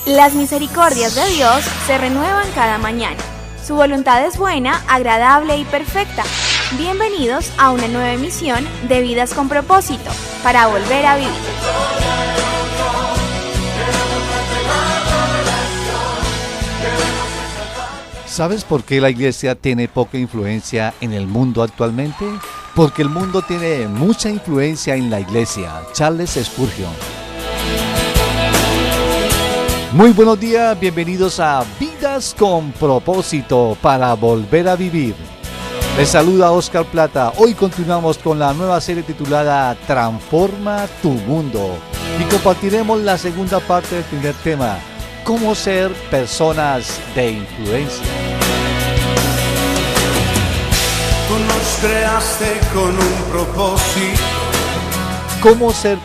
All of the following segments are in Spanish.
Las misericordias de Dios se renuevan cada mañana. Su voluntad es buena, agradable y perfecta. Bienvenidos a una nueva emisión de Vidas con Propósito, para volver a vivir. ¿Sabes por qué la iglesia tiene poca influencia en el mundo actualmente? Porque el mundo tiene mucha influencia en la iglesia. Charles Spurgeon. Muy buenos días, bienvenidos a Vidas con Propósito para volver a vivir. Les saluda Oscar Plata. Hoy continuamos con la nueva serie titulada Transforma tu mundo y compartiremos la segunda parte del primer tema: cómo ser personas de influencia. Tú nos creaste con un propósito. ¿Cómo ser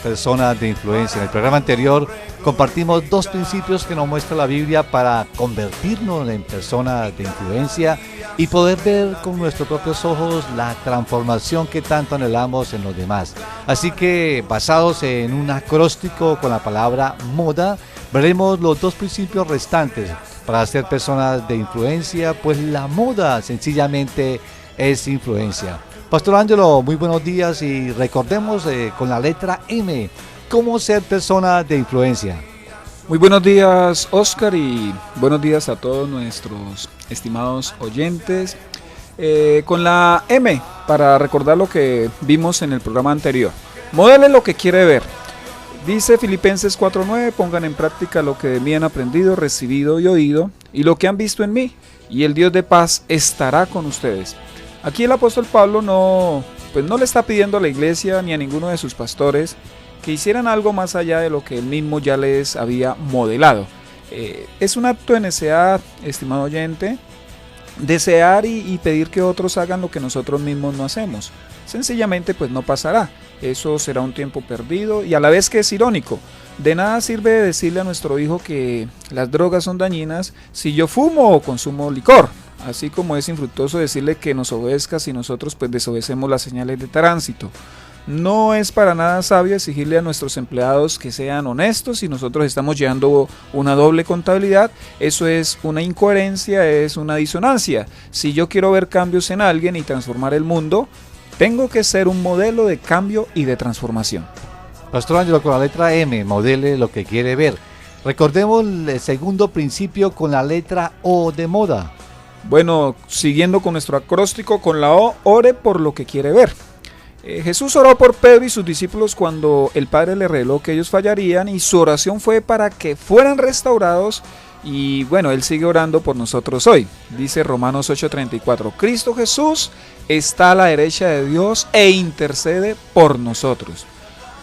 personas de influencia? En el programa anterior compartimos dos principios que nos muestra la Biblia para convertirnos en personas de influencia y poder ver con nuestros propios ojos la transformación que tanto anhelamos en los demás. Así que, basados en un acróstico con la palabra moda, veremos los dos principios restantes para ser personas de influencia, pues la moda sencillamente es influencia. Pastor Ángelo, muy buenos días y recordemos con la letra M, ¿cómo ser personas de influencia? Muy buenos días, Oscar, y buenos días a todos nuestros estimados oyentes. Con la M, para recordar lo que vimos en el programa anterior. Modele lo que quiere ver. Dice Filipenses 4:9, pongan en práctica lo que de mí han aprendido, recibido y oído, y lo que han visto en mí, y el Dios de paz estará con ustedes. Aquí el apóstol Pablo no le está pidiendo a la iglesia ni a ninguno de sus pastores que hicieran algo más allá de lo que él mismo ya les había modelado. Es un acto de necedad, estimado oyente, desear y pedir que otros hagan lo que nosotros mismos no hacemos. Sencillamente pues no pasará. Eso será un tiempo perdido y a la vez que es irónico. De nada sirve decirle a nuestro hijo que las drogas son dañinas si yo fumo o consumo licor. Así como es infructuoso decirle que nos obedezca si nosotros pues desobedecemos las señales de tránsito. No es para nada sabio exigirle a nuestros empleados que sean honestos si nosotros estamos llevando una doble contabilidad. Eso es una incoherencia, es una disonancia. Si yo quiero ver cambios en alguien y transformar el mundo, tengo que ser un modelo de cambio y de transformación. Pastor Ángelo, con la letra M, modele lo que quiere ver. Recordemos el segundo principio con la letra O de moda. Bueno, siguiendo con nuestro acróstico con la O, ore por lo que quiere ver. Jesús oró por Pedro y sus discípulos cuando el Padre le reveló que ellos fallarían y su oración fue para que fueran restaurados y bueno, Él sigue orando por nosotros hoy. Dice Romanos 8:34, Cristo Jesús está a la derecha de Dios e intercede por nosotros.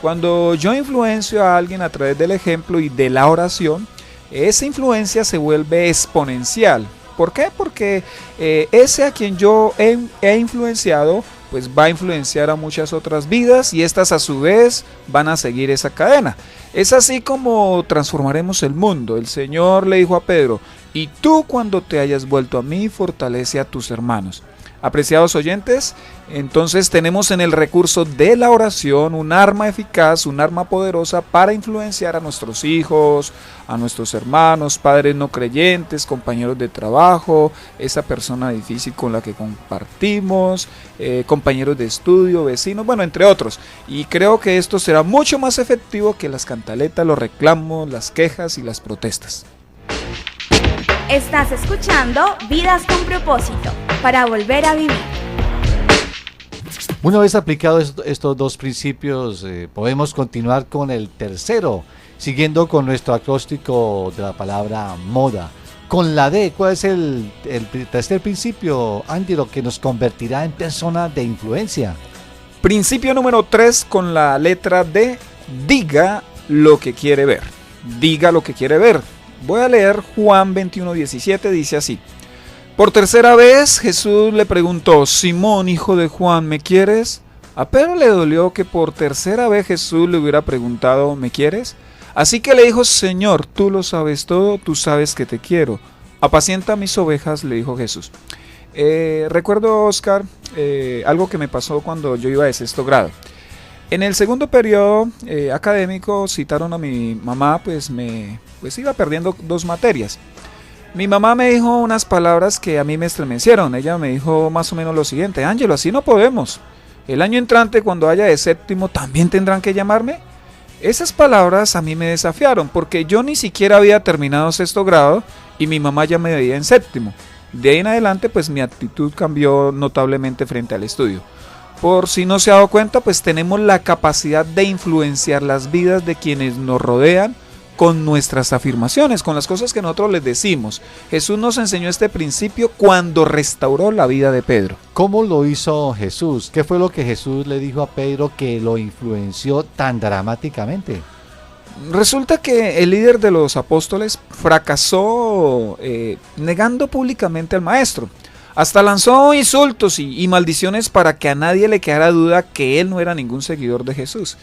Cuando yo influencio a alguien a través del ejemplo y de la oración, esa influencia se vuelve exponencial. ¿Por qué? Porque ese a quien yo he influenciado, pues va a influenciar a muchas otras vidas y estas a su vez van a seguir esa cadena. Es así como transformaremos el mundo. El Señor le dijo a Pedro, y tú cuando te hayas vuelto a mí, fortalece a tus hermanos. Apreciados oyentes, entonces tenemos en el recurso de la oración un arma eficaz, un arma poderosa para influenciar a nuestros hijos, a nuestros hermanos, padres no creyentes, compañeros de trabajo, esa persona difícil con la que compartimos, compañeros de estudio, vecinos, bueno, entre otros. Y creo que esto será mucho más efectivo que las cantaletas, los reclamos, las quejas y las protestas. Estás escuchando Vidas con Propósito, para volver a vivir. Una vez aplicados estos dos principios, podemos continuar con el tercero, siguiendo con nuestro acróstico de la palabra moda. Con la D, ¿cuál es el tercer principio, Andy, lo que nos convertirá en personas de influencia? Principio número 3 con la letra D, diga lo que quiere ver. Diga lo que quiere ver. Voy a leer Juan 21:17, dice así. Por tercera vez Jesús le preguntó, Simón, hijo de Juan, ¿me quieres? A Pedro le dolió que por tercera vez Jesús le hubiera preguntado, ¿me quieres? Así que le dijo, Señor, tú lo sabes todo, tú sabes que te quiero. Apacienta mis ovejas, le dijo Jesús. Recuerdo, Oscar, algo que me pasó cuando yo iba de sexto grado. En el segundo periodo académico citaron a mi mamá, pues iba perdiendo 2 materias. Mi mamá me dijo unas palabras que a mí me estremecieron. Ella me dijo más o menos lo siguiente: Ángelo, así no podemos. El año entrante, cuando haya de séptimo, ¿también tendrán que llamarme? Esas palabras a mí me desafiaron, porque yo ni siquiera había terminado 6º grado y mi mamá ya me veía en séptimo. De ahí en adelante, pues mi actitud cambió notablemente frente al estudio. Por si no se ha dado cuenta, pues tenemos la capacidad de influenciar las vidas de quienes nos rodean con nuestras afirmaciones, con las cosas que nosotros les decimos. Jesús nos enseñó este principio cuando restauró la vida de Pedro. ¿Cómo lo hizo Jesús? ¿Qué fue lo que Jesús le dijo a Pedro que lo influenció tan dramáticamente? Resulta que el líder de los apóstoles fracasó negando públicamente al maestro. Hasta lanzó insultos y maldiciones para que a nadie le quedara duda que él no era ningún seguidor de Jesús.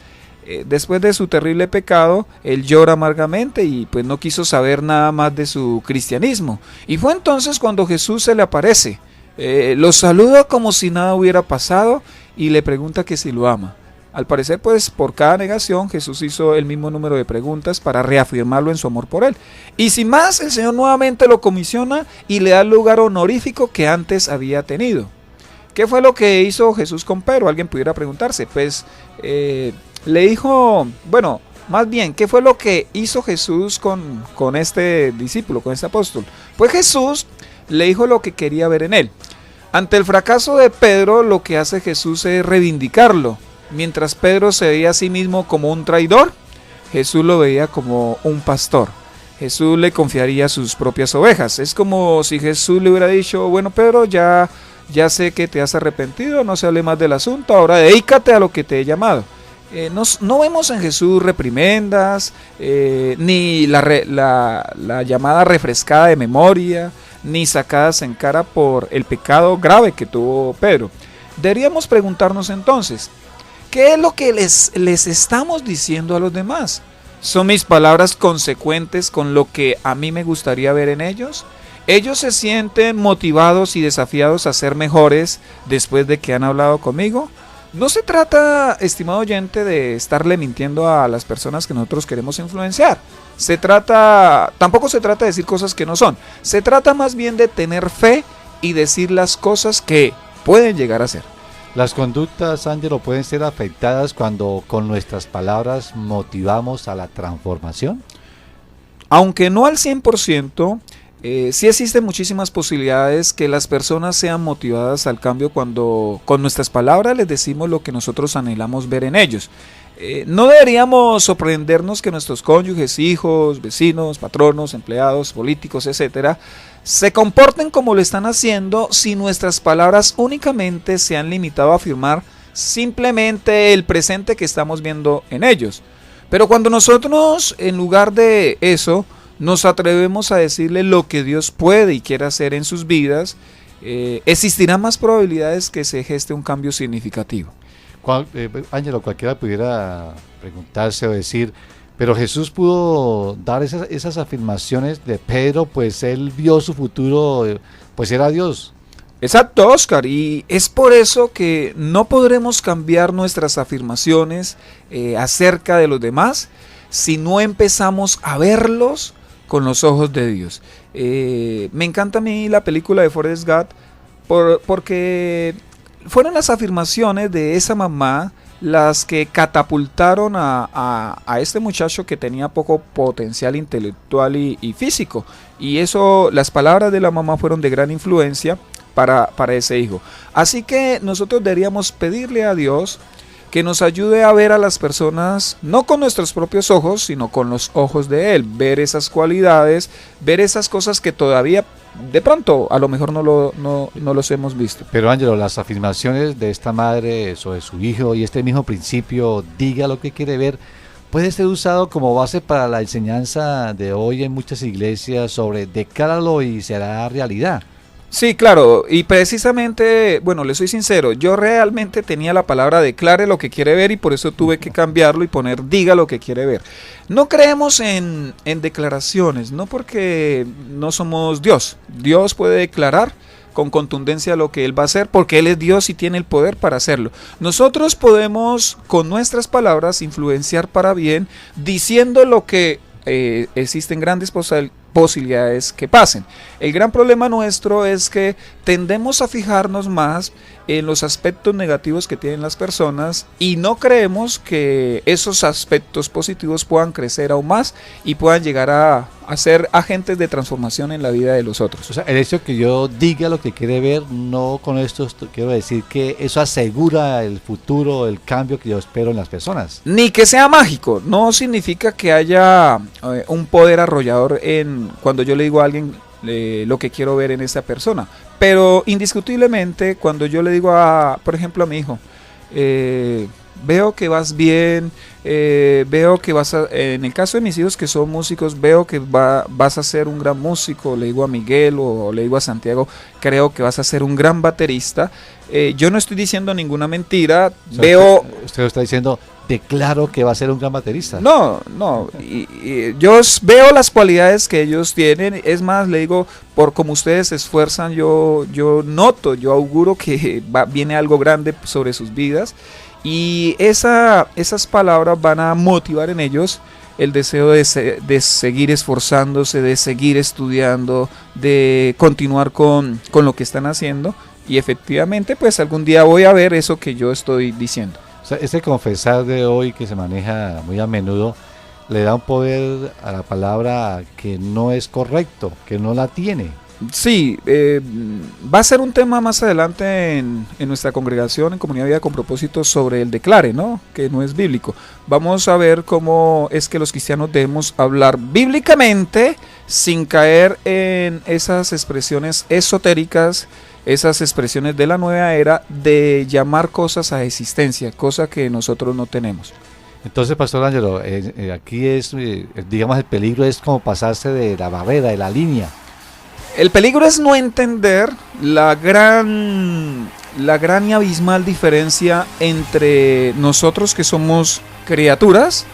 Después de su terrible pecado, él llora amargamente y pues no quiso saber nada más de su cristianismo. Y fue entonces cuando Jesús se le aparece. Lo saluda como si nada hubiera pasado y le pregunta que si lo ama. Al parecer, pues por cada negación Jesús hizo el mismo número de preguntas para reafirmarlo en su amor por él. Y sin más, el Señor nuevamente lo comisiona y le da el lugar honorífico que antes había tenido. ¿Qué fue lo que hizo Jesús con Pedro? Alguien pudiera preguntarse. Pues le dijo, bueno, más bien, ¿qué fue lo que hizo Jesús con este discípulo, con este apóstol? Pues Jesús le dijo lo que quería ver en él. Ante el fracaso de Pedro, lo que hace Jesús es reivindicarlo. Mientras Pedro se veía a sí mismo como un traidor, Jesús lo veía como un pastor. Jesús le confiaría sus propias ovejas. Es como si Jesús le hubiera dicho, bueno Pedro, ya sé que te has arrepentido, no se hable más del asunto, ahora dedícate a lo que te he llamado. No vemos en Jesús reprimendas, ni la llamada refrescada de memoria, ni sacadas en cara por el pecado grave que tuvo Pedro. Deberíamos preguntarnos entonces, ¿qué es lo que les estamos diciendo a los demás? ¿Son mis palabras consecuentes con lo que a mí me gustaría ver en ellos? ¿Ellos se sienten motivados y desafiados a ser mejores después de que han hablado conmigo? No se trata, estimado oyente, de estarle mintiendo a las personas que nosotros queremos influenciar. Tampoco se trata de decir cosas que no son. Se trata más bien de tener fe y decir las cosas que pueden llegar a ser. Las conductas, Ángelo, pueden ser afectadas cuando con nuestras palabras motivamos a la transformación. Aunque no al 100%, sí existen muchísimas posibilidades que las personas sean motivadas al cambio cuando con nuestras palabras les decimos lo que nosotros anhelamos ver en ellos. No deberíamos sorprendernos que nuestros cónyuges, hijos, vecinos, patronos, empleados, políticos, etcétera, se comporten como lo están haciendo si nuestras palabras únicamente se han limitado a afirmar simplemente el presente que estamos viendo en ellos. Pero cuando nosotros, en lugar de eso, nos atrevemos a decirle lo que Dios puede y quiere hacer en sus vidas, existirán más probabilidades que se geste un cambio significativo. Ángelo, cualquiera pudiera preguntarse o decir, pero Jesús pudo dar esas afirmaciones de Pedro, pues él vio su futuro, pues era Dios. Exacto, Oscar, y es por eso que no podremos cambiar nuestras afirmaciones acerca de los demás si no empezamos a verlos con los ojos de Dios. Me encanta a mí la película de Forrest Gump porque fueron las afirmaciones de esa mamá las que catapultaron a este muchacho que tenía poco potencial intelectual y físico. Y eso, las palabras de la mamá fueron de gran influencia para ese hijo. Así que nosotros deberíamos pedirle a Dios que nos ayude a ver a las personas no con nuestros propios ojos, sino con los ojos de Él, ver esas cualidades, ver esas cosas que todavía de pronto a lo mejor no los hemos visto. Pero Ángelo, las afirmaciones de esta madre sobre su hijo y este mismo principio, diga lo que quiere ver, puede ser usado como base para la enseñanza de hoy en muchas iglesias sobre decláralo y será realidad. Sí, claro, y precisamente, bueno, le soy sincero, yo realmente tenía la palabra declare lo que quiere ver y por eso tuve que cambiarlo y poner diga lo que quiere ver. No creemos en declaraciones, no porque no somos Dios. Dios puede declarar con contundencia lo que Él va a hacer, porque Él es Dios y tiene el poder para hacerlo. Nosotros podemos con nuestras palabras influenciar para bien, diciendo lo que existen grandes posibilidades que pasen. El gran problema nuestro es que tendemos a fijarnos más en los aspectos negativos que tienen las personas y no creemos que esos aspectos positivos puedan crecer aún más y puedan llegar a ser agentes de transformación en la vida de los otros. O sea, el hecho que yo diga lo que quiere ver, no con esto quiero decir que eso asegura el futuro, el cambio que yo espero en las personas. Ni que sea mágico, no significa que haya un poder arrollador en cuando yo le digo a alguien lo que quiero ver en esa persona. Pero indiscutiblemente cuando yo le digo por ejemplo a mi hijo, veo que vas bien, veo que en el caso de mis hijos que son músicos, veo que vas a ser un gran músico, le digo a Miguel o le digo a Santiago, creo que vas a ser un gran baterista. Yo no estoy diciendo ninguna mentira, O sea, veo... usted está diciendo, declaro que va a ser un gran baterista. No, y yo veo las cualidades que ellos tienen, es más, le digo, por como ustedes se esfuerzan, yo noto, yo auguro que viene algo grande sobre sus vidas, y esas palabras van a motivar en ellos el deseo de seguir esforzándose, de seguir estudiando, de continuar con lo que están haciendo, y efectivamente, pues algún día voy a ver eso que yo estoy diciendo. O sea, este confesar de hoy que se maneja muy a menudo le da un poder a la palabra que no es correcto, que no la tiene. Sí, va a ser un tema más adelante en nuestra congregación, en Comunidad Vida con Propósito, sobre el declare, ¿no? Que no es bíblico. Vamos a ver cómo es que los cristianos debemos hablar bíblicamente sin caer en esas expresiones esotéricas, esas expresiones de la nueva era de llamar cosas a existencia, cosa que nosotros no tenemos. Entonces, Pastor Ángelo, aquí es, digamos, el peligro es como pasarse de la barrera, de la línea. El peligro es no entender la gran y abismal diferencia entre nosotros que somos criaturas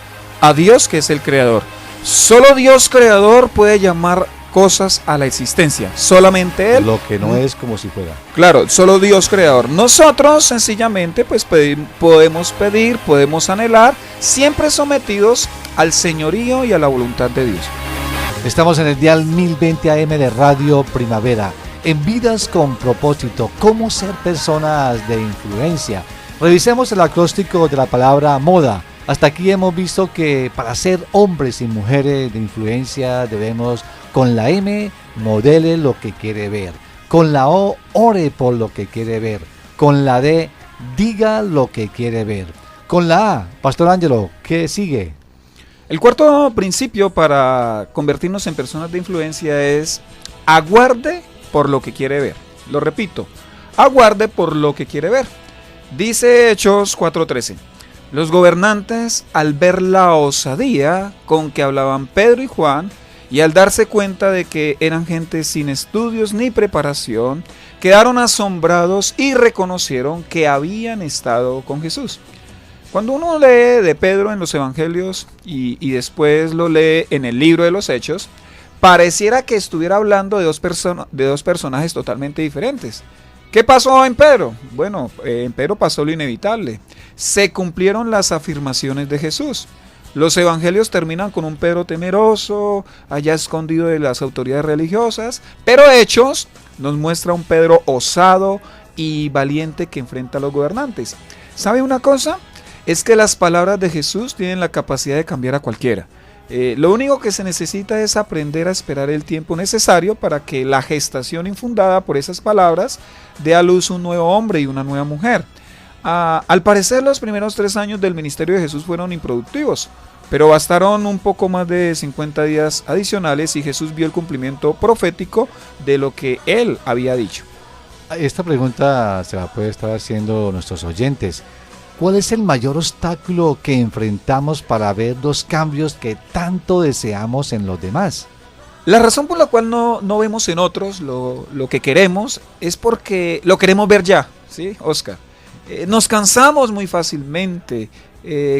a Dios que es el creador. Solo Dios creador puede llamar cosas a la existencia, solamente Él. Lo que no es como si fuera. Claro, solo Dios creador. Nosotros sencillamente pues podemos pedir, podemos anhelar, siempre sometidos al señorío y a la voluntad de Dios. Estamos en el dial 1020 AM de Radio Primavera, en Vidas con Propósito, cómo ser personas de influencia. Revisemos el acróstico de la palabra moda. Hasta aquí hemos visto que para ser hombres y mujeres de influencia debemos, con la M, modele lo que quiere ver. Con la O, ore por lo que quiere ver. Con la D, diga lo que quiere ver. Con la A, Pastor Ángelo, ¿qué sigue? El cuarto principio para convertirnos en personas de influencia es aguarde por lo que quiere ver. Lo repito, aguarde por lo que quiere ver. Dice Hechos 4:13. Los gobernantes, al ver la osadía con que hablaban Pedro y Juan, y al darse cuenta de que eran gente sin estudios ni preparación, quedaron asombrados y reconocieron que habían estado con Jesús. Cuando uno lee de Pedro en los evangelios y después lo lee en el libro de los Hechos, pareciera que estuviera hablando de dos personajes totalmente diferentes. ¿Qué pasó en Pedro? Bueno, en Pedro pasó lo inevitable. Se cumplieron las afirmaciones de Jesús. Los evangelios terminan con un Pedro temeroso, allá escondido de las autoridades religiosas, pero Hechos nos muestra un Pedro osado y valiente que enfrenta a los gobernantes. ¿Sabe una cosa? Es que las palabras de Jesús tienen la capacidad de cambiar a cualquiera. Lo único que se necesita es aprender a esperar el tiempo necesario para que la gestación infundada por esas palabras dé a luz un nuevo hombre y una nueva mujer. Al parecer los primeros 3 años del ministerio de Jesús fueron improductivos, pero bastaron un poco más de 50 días adicionales y Jesús vio el cumplimiento profético de lo que él había dicho. Esta pregunta se la puede estar haciendo nuestros oyentes. ¿Cuál es el mayor obstáculo que enfrentamos para ver los cambios que tanto deseamos en los demás? La razón por la cual no vemos en otros lo que queremos es porque lo queremos ver ya, ¿sí, Oscar? Nos cansamos muy fácilmente,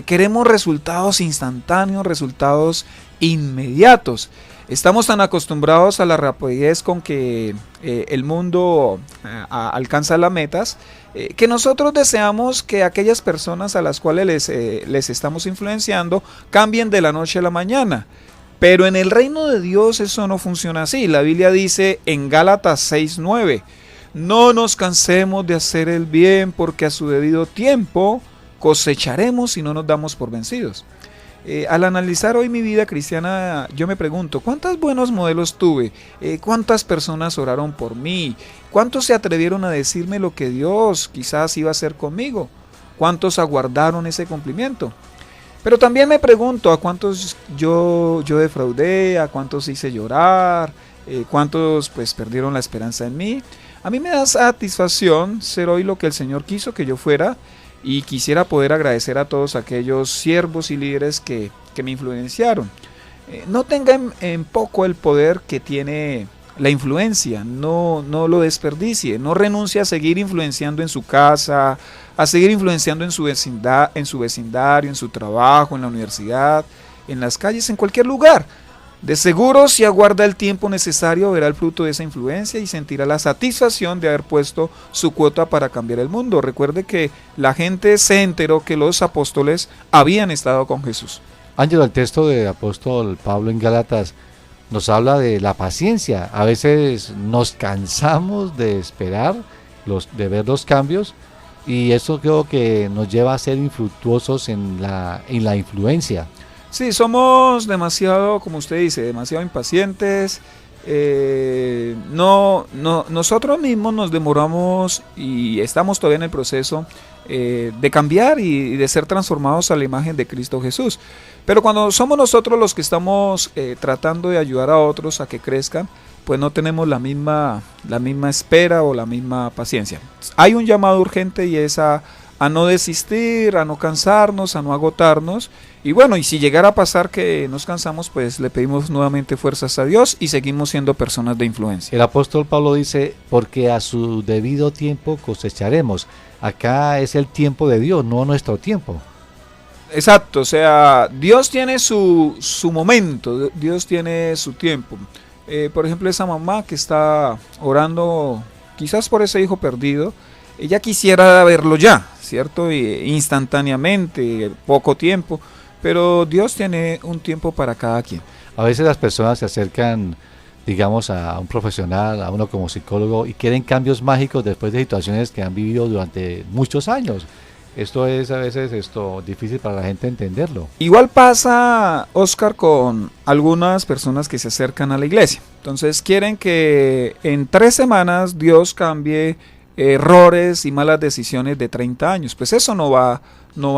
queremos resultados instantáneos, resultados inmediatos. Estamos tan acostumbrados a la rapidez con que el mundo alcanza las metas, que nosotros deseamos que aquellas personas a las cuales les estamos influenciando cambien de la noche a la mañana. Pero en el reino de Dios eso no funciona así. La Biblia dice en Gálatas 6:9, no nos cansemos de hacer el bien, porque a su debido tiempo cosecharemos si no nos damos por vencidos. Al analizar hoy mi vida cristiana, yo me pregunto, ¿cuántos buenos modelos tuve? ¿Cuántas personas oraron por mí? ¿Cuántos se atrevieron a decirme lo que Dios quizás iba a hacer conmigo? ¿Cuántos aguardaron ese cumplimiento? Pero también me pregunto, ¿a cuántos yo defraudé? ¿A cuántos hice llorar? ¿Cuántos pues perdieron la esperanza en mí? A mí me da satisfacción ser hoy lo que el Señor quiso que yo fuera. Y quisiera poder agradecer a todos aquellos siervos y líderes que me influenciaron. No tengan en poco el poder que tiene la influencia, no lo desperdicie, no renuncie a seguir influenciando en su casa, a seguir influenciando en su vecindario, en su trabajo, en la universidad, en las calles, en cualquier lugar. De seguro, si aguarda el tiempo necesario, verá el fruto de esa influencia y sentirá la satisfacción de haber puesto su cuota para cambiar el mundo. Recuerde que la gente se enteró que los apóstoles habían estado con Jesús. Ángelo, el texto del apóstol Pablo en Gálatas nos habla de la paciencia. A veces nos cansamos de esperar, de ver los cambios, y eso creo que nos lleva a ser infructuosos en la influencia. Sí, somos demasiado, como usted dice, demasiado impacientes. Nosotros mismos nos demoramos y estamos todavía en el proceso de cambiar y de ser transformados a la imagen de Cristo Jesús. Pero cuando somos nosotros los que estamos tratando de ayudar a otros a que crezcan, pues no tenemos la misma espera o la misma paciencia. Hay un llamado urgente y es a no desistir, a no cansarnos, a no agotarnos. Y bueno, y si llegara a pasar que nos cansamos, pues le pedimos nuevamente fuerzas a Dios y seguimos siendo personas de influencia. El apóstol Pablo dice, porque a su debido tiempo cosecharemos. Acá es el tiempo de Dios, no nuestro tiempo. Exacto, o sea, Dios tiene su momento, Dios tiene su tiempo. Por ejemplo, esa mamá que está orando quizás por ese hijo perdido, ella quisiera verlo ya, ¿cierto? Instantáneamente, poco tiempo, pero Dios tiene un tiempo para cada quien. A veces las personas se acercan, digamos, a un profesional, a uno como psicólogo, y quieren cambios mágicos después de situaciones que han vivido durante muchos años. Esto es a veces difícil para la gente entenderlo. Igual pasa, Oscar, con algunas personas que se acercan a la iglesia. Entonces quieren que en 3 semanas Dios cambie errores y malas decisiones de 30 años. Pues eso no va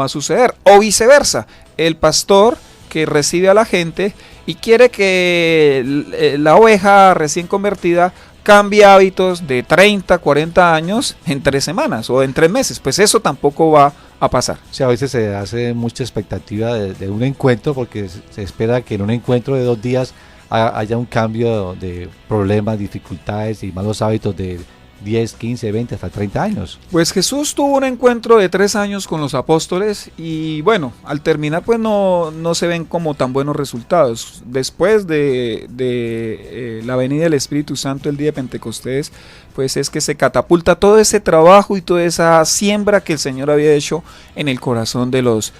a suceder. O viceversa, el pastor que recibe a la gente y quiere que la oveja recién convertida cambie hábitos de 30, 40 años en 3 semanas o en 3 meses. Pues eso tampoco va a pasar. O sea, a veces se hace mucha expectativa de un encuentro porque se espera que en un encuentro de 2 días haya un cambio de problemas, dificultades y malos hábitos de 10, 15, 20, hasta 30 años. Pues Jesús tuvo un encuentro de 3 años con los apóstoles y bueno, al terminar pues no se ven como tan buenos resultados. Después de la venida del Espíritu Santo el día de Pentecostés, pues es que se catapulta todo ese trabajo y toda esa siembra que el Señor había hecho en el corazón de los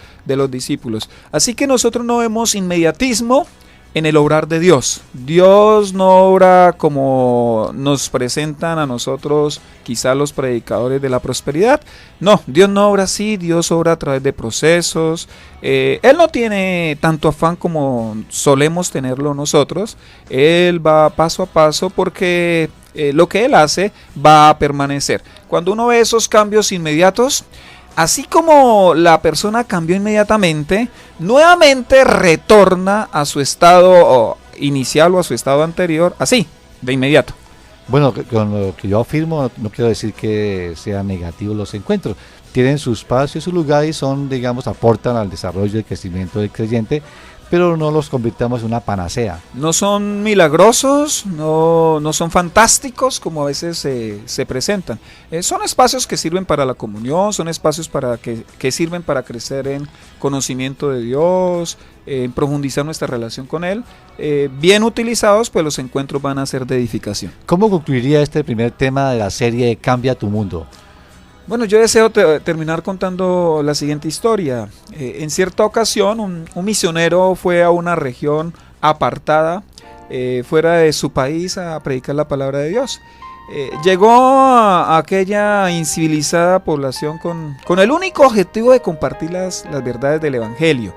discípulos. Así que nosotros no vemos inmediatismo en el obrar de Dios. Dios no obra como nos presentan a nosotros quizá los predicadores de la prosperidad. No, Dios no obra así, Dios obra a través de procesos. Él no tiene tanto afán como solemos tenerlo nosotros. Él va paso a paso porque lo que Él hace va a permanecer. Cuando uno ve esos cambios inmediatos, así como la persona cambió inmediatamente, nuevamente retorna a su estado inicial o a su estado anterior, así, de inmediato. Bueno, con lo que yo afirmo, no quiero decir que sean negativos los encuentros. Tienen su espacio y su lugar y son, digamos, aportan al desarrollo y el crecimiento del creyente, pero no los convirtamos en una panacea. No son milagrosos, no son fantásticos como a veces se presentan. Son espacios que sirven para la comunión, son espacios que sirven para crecer en conocimiento de Dios, en profundizar nuestra relación con Él. Bien utilizados, pues los encuentros van a ser de edificación. ¿Cómo concluiría este primer tema de la serie Cambia tu Mundo? Bueno, yo deseo terminar contando la siguiente historia. En cierta ocasión, un misionero fue a una región apartada, fuera de su país, a predicar la palabra de Dios. Llegó a aquella incivilizada población con el único objetivo de compartir las verdades del Evangelio.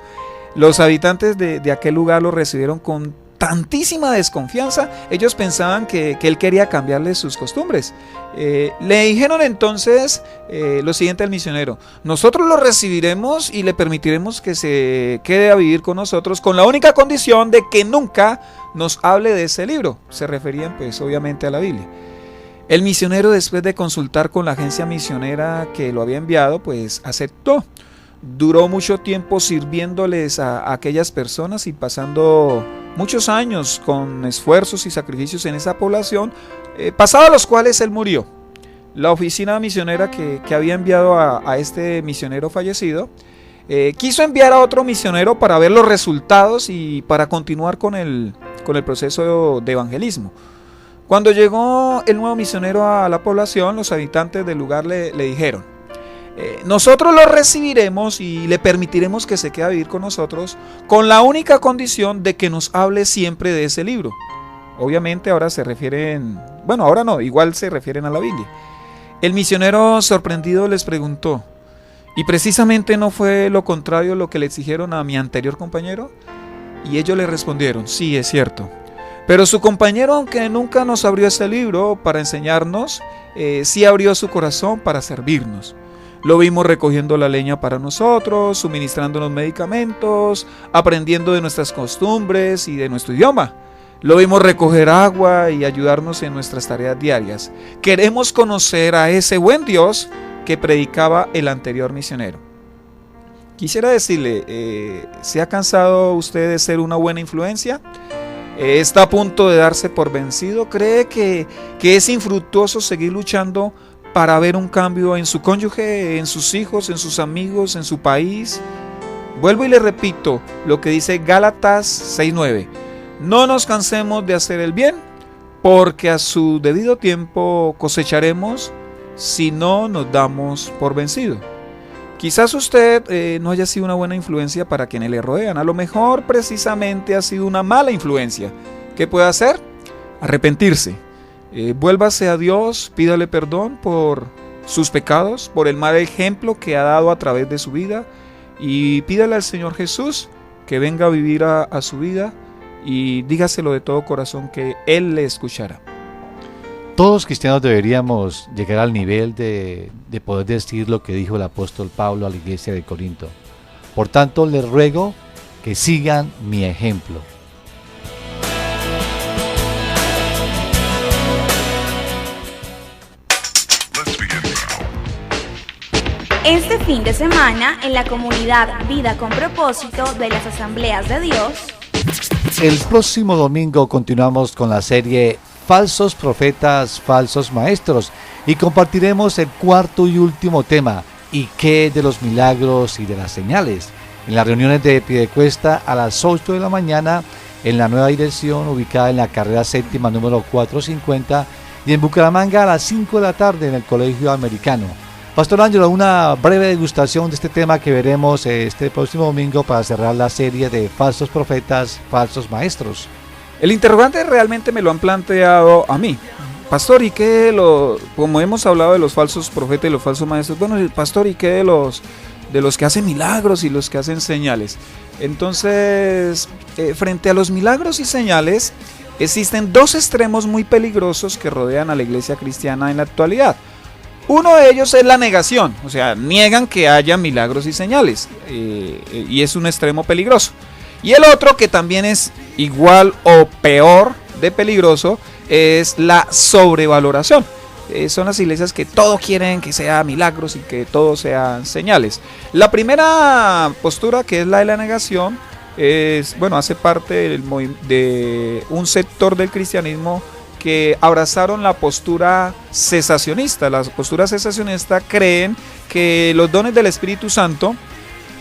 Los habitantes de aquel lugar lo recibieron con tantísima desconfianza. Ellos pensaban que él quería cambiarles sus costumbres. Le dijeron entonces lo siguiente al misionero: nosotros lo recibiremos y le permitiremos que se quede a vivir con nosotros, con la única condición de que nunca nos hable de ese libro. Se referían pues obviamente a la Biblia. El misionero, después de consultar con la agencia misionera que lo había enviado, pues aceptó. Duró mucho tiempo sirviéndoles a aquellas personas y pasando muchos años con esfuerzos y sacrificios en esa población, pasados los cuales él murió. La oficina misionera que había enviado a este misionero fallecido, quiso enviar a otro misionero para ver los resultados y para continuar con el proceso de evangelismo. Cuando llegó el nuevo misionero a la población, los habitantes del lugar le dijeron: nosotros lo recibiremos y le permitiremos que se quede a vivir con nosotros, con la única condición de que nos hable siempre de ese libro. Obviamente ahora se refieren, bueno, ahora no, igual se refieren a la Biblia. El misionero, sorprendido, les preguntó: ¿y precisamente no fue lo contrario lo que le exigieron a mi anterior compañero? Y ellos le respondieron: sí, es cierto. Pero su compañero, aunque nunca nos abrió ese libro para enseñarnos, sí abrió su corazón para servirnos. Lo vimos recogiendo la leña para nosotros, suministrándonos medicamentos, aprendiendo de nuestras costumbres y de nuestro idioma. Lo vimos recoger agua y ayudarnos en nuestras tareas diarias. Queremos conocer a ese buen Dios que predicaba el anterior misionero. Quisiera decirle, ¿se ha cansado usted de ser una buena influencia? ¿Está a punto de darse por vencido? ¿Cree que es infructuoso seguir luchando para ver un cambio en su cónyuge, en sus hijos, en sus amigos, en su país? Vuelvo y le repito lo que dice Gálatas 6:9. No nos cansemos de hacer el bien, porque a su debido tiempo cosecharemos si no nos damos por vencido. Quizás usted no haya sido una buena influencia para quienes le rodean. A lo mejor precisamente ha sido una mala influencia. ¿Qué puede hacer? Arrepentirse. Vuélvase a Dios, pídale perdón por sus pecados, por el mal ejemplo que ha dado a través de su vida, y pídale al Señor Jesús que venga a vivir a su vida, y dígaselo de todo corazón que Él le escuchará. Todos los cristianos deberíamos llegar al nivel de poder decir lo que dijo el apóstol Pablo a la iglesia de Corinto. Por tanto, les ruego que sigan mi ejemplo. Este fin de semana, en la comunidad Vida con Propósito de las Asambleas de Dios, el próximo domingo continuamos con la serie Falsos Profetas, Falsos Maestros, y compartiremos el cuarto y último tema: ¿y qué de los milagros y de las señales? En las reuniones de Piedecuesta a las 8 de la mañana, en la nueva dirección ubicada en la carrera séptima número 450, y en Bucaramanga a las 5 de la tarde en el Colegio Americano. Pastor Ángelo, una breve degustación de este tema que veremos este próximo domingo para cerrar la serie de Falsos Profetas, Falsos Maestros. El interrogante realmente me lo han planteado a mí. Pastor, ¿y qué como hemos hablado de los falsos profetas y los falsos maestros? Bueno, pastor, ¿y qué de los que hacen milagros y los que hacen señales? Entonces, frente a los milagros y señales, existen dos extremos muy peligrosos que rodean a la iglesia cristiana en la actualidad. Uno de ellos es la negación, o sea, niegan que haya milagros y señales, y es un extremo peligroso. Y el otro, que también es igual o peor de peligroso, es la sobrevaloración. Son las iglesias que todo quieren que sea milagros y que todo sean señales. La primera postura, que es la de la negación, hace parte de un sector del cristianismo que abrazaron la postura cesacionista. La postura cesacionista creen que los dones del Espíritu Santo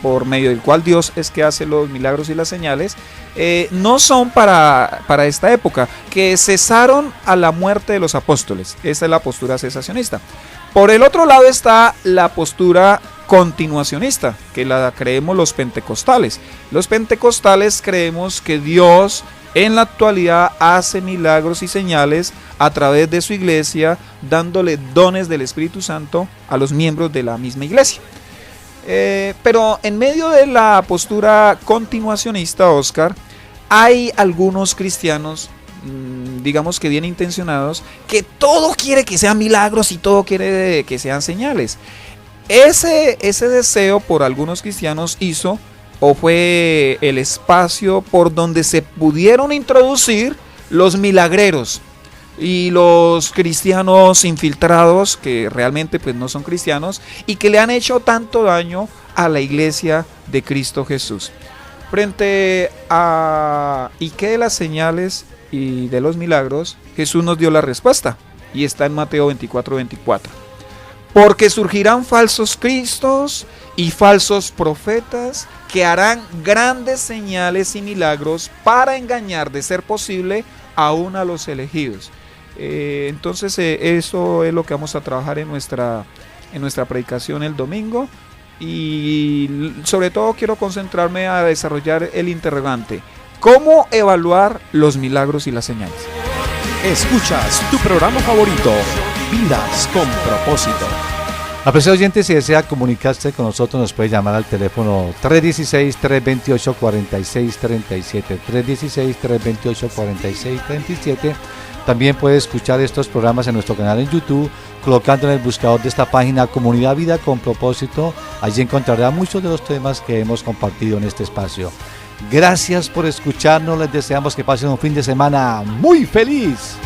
por medio del cual Dios es que hace los milagros y las señales, no son para esta época, que cesaron a la muerte de los apóstoles. Esa es la postura cesacionista. Por el otro lado está la postura continuacionista, que la creemos los pentecostales. Los pentecostales creemos que Dios en la actualidad hace milagros y señales a través de su iglesia, dándole dones del Espíritu Santo a los miembros de la misma iglesia. Pero en medio de la postura continuacionista, Oscar, hay algunos cristianos, digamos que bien intencionados, que todo quiere que sean milagros y todo quiere que sean señales. Ese deseo por algunos cristianos hizo o fue el espacio por donde se pudieron introducir los milagreros y los cristianos infiltrados que realmente pues no son cristianos y que le han hecho tanto daño a la iglesia de Cristo Jesús. Frente a ¿y qué de las señales y de los milagros? Jesús nos dio la respuesta y está en Mateo 24:24. Porque surgirán falsos cristos y falsos profetas que harán grandes señales y milagros para engañar, de ser posible, aún a los elegidos. Entonces eso es lo que vamos a trabajar en nuestra predicación el domingo, y sobre todo quiero concentrarme a desarrollar el interrogante: ¿cómo evaluar los milagros y las señales? Escuchas tu programa favorito, Vidas con Propósito. Apreciado oyente, si desea comunicarse con nosotros, nos puede llamar al teléfono 316-328-4637, 316-328-4637. También puede escuchar estos programas en nuestro canal en YouTube, colocando en el buscador de esta página Comunidad Vida con Propósito. Allí encontrará muchos de los temas que hemos compartido en este espacio. Gracias por escucharnos, les deseamos que pasen un fin de semana muy feliz.